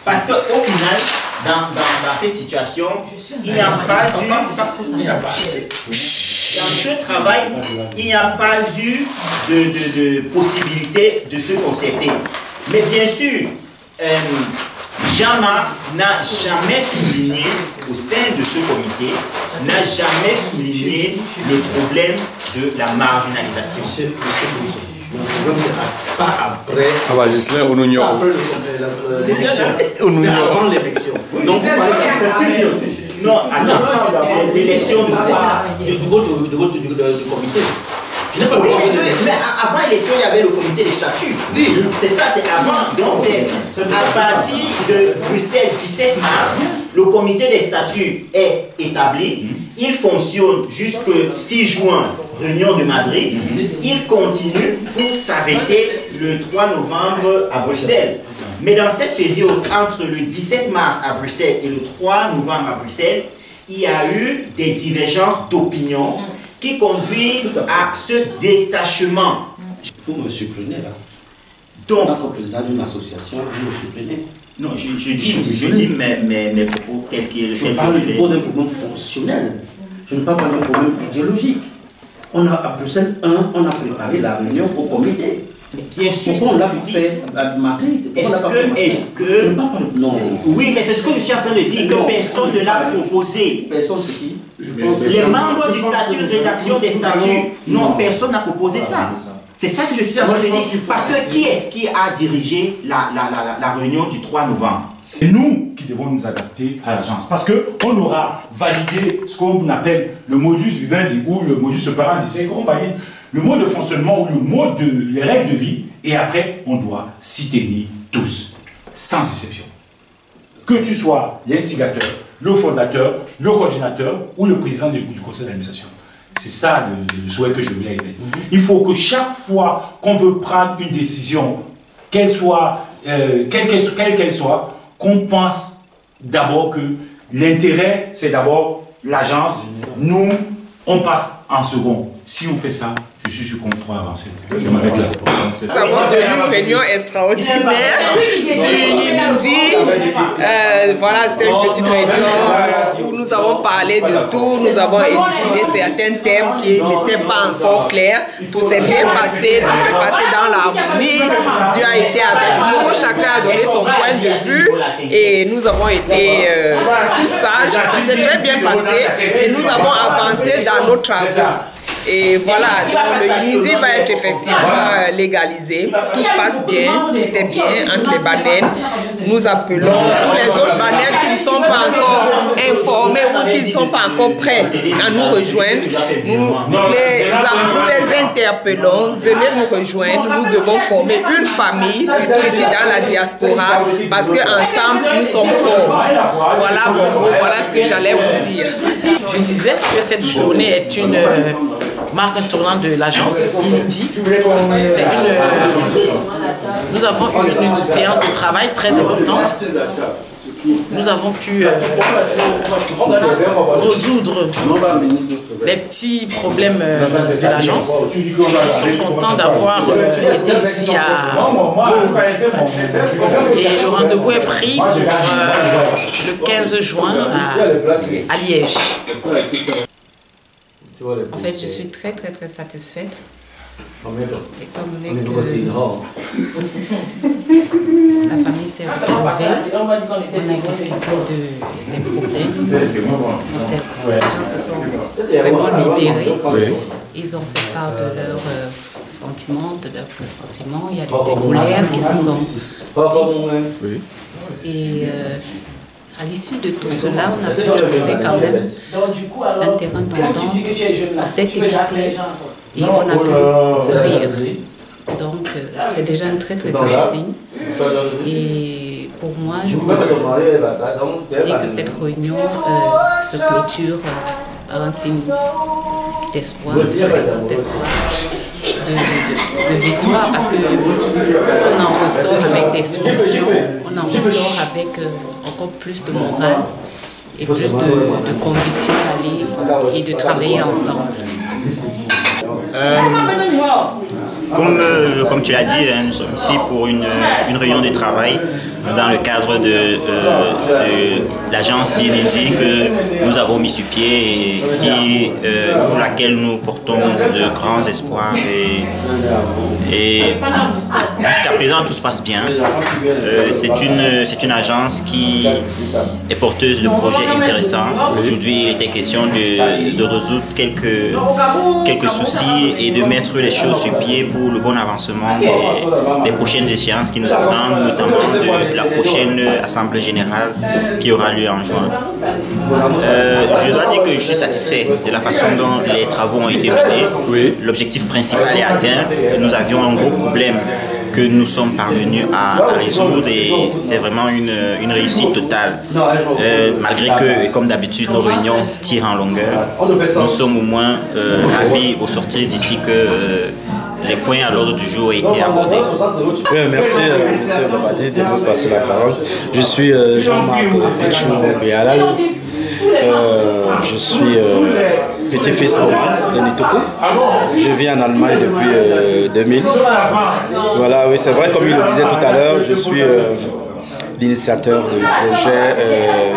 Parce qu'au final, dans cette situation, il n'y a pas eu... Dans ce travail, il n'y a pas eu de possibilité de se concerter. Mais bien sûr, Jean-Marc n'a jamais souligné, au sein de ce comité, n'a jamais souligné le problème de la marginalisation. Pas après. Ah bah, c'est avant l'élection. Donc, c'est ce qu'il dit aussi. Non, attends, l'élection de quoi? Du comité. Je n'ai pas oui, mais avant l'élection, il y avait le comité des statuts. Oui. C'est ça, c'est avant. Donc, à partir de Bruxelles, 17 mars, le comité des statuts est établi. Il fonctionne jusqu'au 6 juin, réunion de Madrid. Il continue pour s'arrêter le 3 novembre à Bruxelles. Mais dans cette période, entre le 17 mars à Bruxelles et le 3 novembre à Bruxelles, il y a eu des divergences d'opinion qui conduisent à ce détachement. Vous me supprimez là. Donc, en tant que président d'une association, vous me supprimez. Non, je dis mes propos tels qu'ils sont. Je parle du d'un problème fonctionnel. Je ne parle pas d'un problème idéologique. On a à Bruxelles 1, on a préparé la réunion au comité. Bien sûr, on l'a fait à Madrid. Est-ce que... Non. Oui, mais c'est ce que je suis en train de dire, que personne ne l'a proposé. Personne, c'est qui? Les membres du statut, rédaction des statuts, non, personne n'a proposé ça. C'est ça que je suis en train de dire. Parce que qui est-ce qui a dirigé la réunion du 3 novembre? Et nous qui devons nous adapter à l'agence. Parce qu'on aura validé ce qu'on appelle le modus vivendi ou le modus operandi. C'est qu'on valide le mode de fonctionnement ou les règles de vie. Et après, on doit s'y tenir tous, sans exception. Que tu sois l'instigateur, le fondateur, le coordinateur ou le président du conseil d'administration. C'est ça le souhait que je voulais émettre. Il faut que chaque fois qu'on veut prendre une décision, quelle qu'elle soit, qu'on pense d'abord que l'intérêt, c'est d'abord l'agence. Nous, on passe en second. Si on fait ça, je suis sûr qu'on pourra avancer. Je m'arrête là. Nous avons tenu une réunion extraordinaire du UNIDI. Voilà, c'était une petite réunion où nous avons parlé de tout. Nous avons élucidé certains thèmes qui n'étaient pas encore clairs. Tout s'est bien passé, tout s'est passé dans l'harmonie. Dieu a été avec nous, chacun a donné son point de vue et nous avons été tous sages. Ça s'est très bien passé et nous avons avancé dans nos travaux. Et voilà, donc le UNIDI va être effectivement légalisé. Tout se passe bien, tout est bien entre les bananes. Nous appelons tous les autres bananes qui ne sont pas encore informés ou qui ne sont pas encore prêts à nous rejoindre. Nous les interpellons, venez nous rejoindre. Nous devons former une famille, surtout ici dans la diaspora, parce qu'ensemble nous sommes forts. Voilà mon mot, voilà ce que j'allais vous dire. Je disais que cette journée est une marque un tournant de l'agence UNIDI. Nous avons eu une séance de travail très importante. Nous avons pu résoudre les petits problèmes de l'agence. Nous sommes contents d'avoir été ici et le rendez-vous est pris pour le 15 juin à Liège. En fait, je suis très satisfaite, étant donné que la famille s'est retrouvée, on a discuté des problèmes, les gens se sont vraiment libérés, ils ont fait part de leurs sentiments, de leurs pressentiments, il y a des colères qui se sont dites. Et à l'issue de tout cela, on a pu trouver quand même un terrain d'entente, on s'est écouté et on a pu rire. Donc c'est déjà un très grand signe. Et pour moi, je peux dire que cette réunion se clôture par un signe d'espoir, de très grand espoir, de victoire, parce qu'on en ressort avec des solutions, on en ressort avec encore plus de morale et plus de conviction d'aller et de travailler ensemble. Comme tu l'as dit, nous sommes ici pour une réunion de travail dans le cadre de l'agence Yinindi que nous avons mis sur pied et pour laquelle nous portons de grands espoirs. Et jusqu'à présent, tout se passe bien. C'est une agence qui est porteuse de projets intéressants. Aujourd'hui, il était question de résoudre quelques soucis et de mettre les choses sur pied pour le bon avancement des prochaines échéances qui nous attendent, notamment de la prochaine Assemblée Générale qui aura lieu en juin. Je dois dire que je suis satisfait de la façon dont les travaux ont été menés. Oui. L'objectif principal est atteint. Nous avions un gros problème que nous sommes parvenus à résoudre et c'est vraiment une réussite totale. Malgré que, comme d'habitude, nos réunions tirent en longueur, nous sommes au moins ravis au sortir d'ici que les points à l'ordre du jour ont été abordés. Oui, merci M. Babadi de me passer la parole. Je suis Jean-Marc Pichou Béalal. Je suis petit-fils de Nitoko. Je vis en Allemagne depuis 2000. Voilà, oui, c'est vrai, comme il le disait tout à l'heure, je suis l'initiateur du projet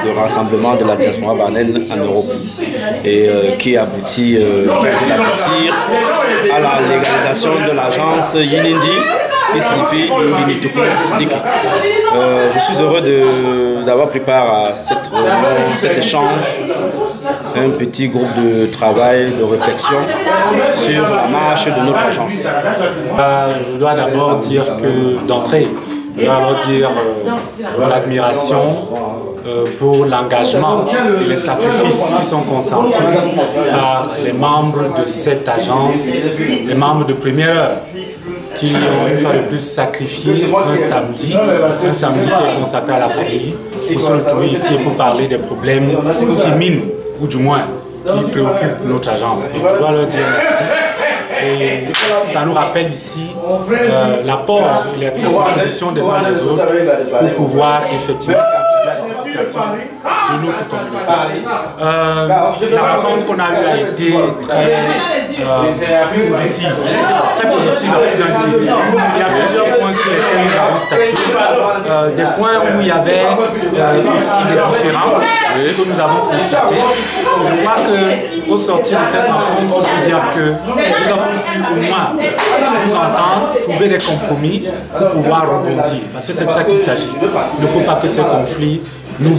de rassemblement de la diaspora barnaine en Europe et qui a dû aboutir à la légalisation de l'agence Yinindi, qui signifie Yinindi Nitoko Diki. Je suis heureux d'avoir pris part à cette réunion, cet échange, un petit groupe de travail, de réflexion sur la marche de notre agence. Je dois d'abord dire que d'entrée, je dois d'abord dire mon admiration pour l'engagement et les sacrifices qui sont consentis par les membres de cette agence, les membres de première heure, qui ont une fois de plus sacrifié un samedi qui est consacré à la famille, pour se retrouver ici pour parler des problèmes qui minent, ou du moins qui préoccupent notre agence. Et je dois leur dire merci. Et ça nous rappelle ici l'apport et la contribution des uns et des autres pour pouvoir effectivement de notre communauté. La rencontre qu'on a eue a été très positive à plus d'un titre. Il y a plusieurs points sur lesquels nous avons statué, des points où il y avait aussi des différends que nous avons constatés. Je crois qu'au sortir de cette rencontre, on peut dire que nous avons pu au moins nous entendre, trouver des compromis pour pouvoir rebondir. Parce que c'est de ça qu'il s'agit. Il ne faut pas que ces conflits nous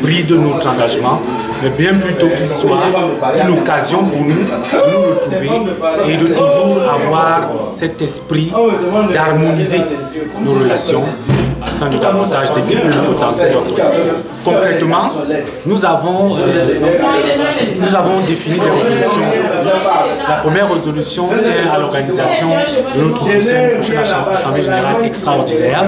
brident notre engagement, mais bien plutôt qu'il soit une occasion pour nous de nous retrouver et de toujours avoir cet esprit d'harmoniser nos relations afin de davantage décupler le potentiel de notre esprit. Concrètement, nous avons défini des résolutions aujourd'hui. La première résolution tient à l'organisation de notre prochaine Assemblée Générale extraordinaire,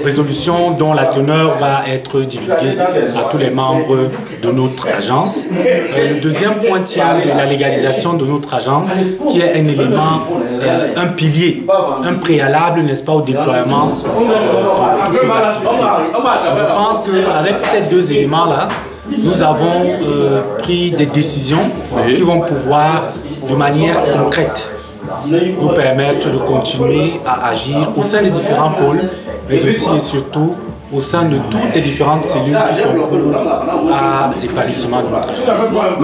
résolution dont la teneur va être divulguée à tous les membres de notre agence. Le deuxième point tient de la légalisation de notre agence, qui est un élément, un pilier, un préalable, n'est-ce pas, au déploiement de toutes nos activités. Je pense qu'avec ces deux éléments-là, nous avons pris des décisions qui vont pouvoir, de manière concrète, nous permettre de continuer à agir au sein des différents pôles, mais aussi et surtout au sein de toutes les différentes cellules qui concourent à l'épanouissement de notre agence.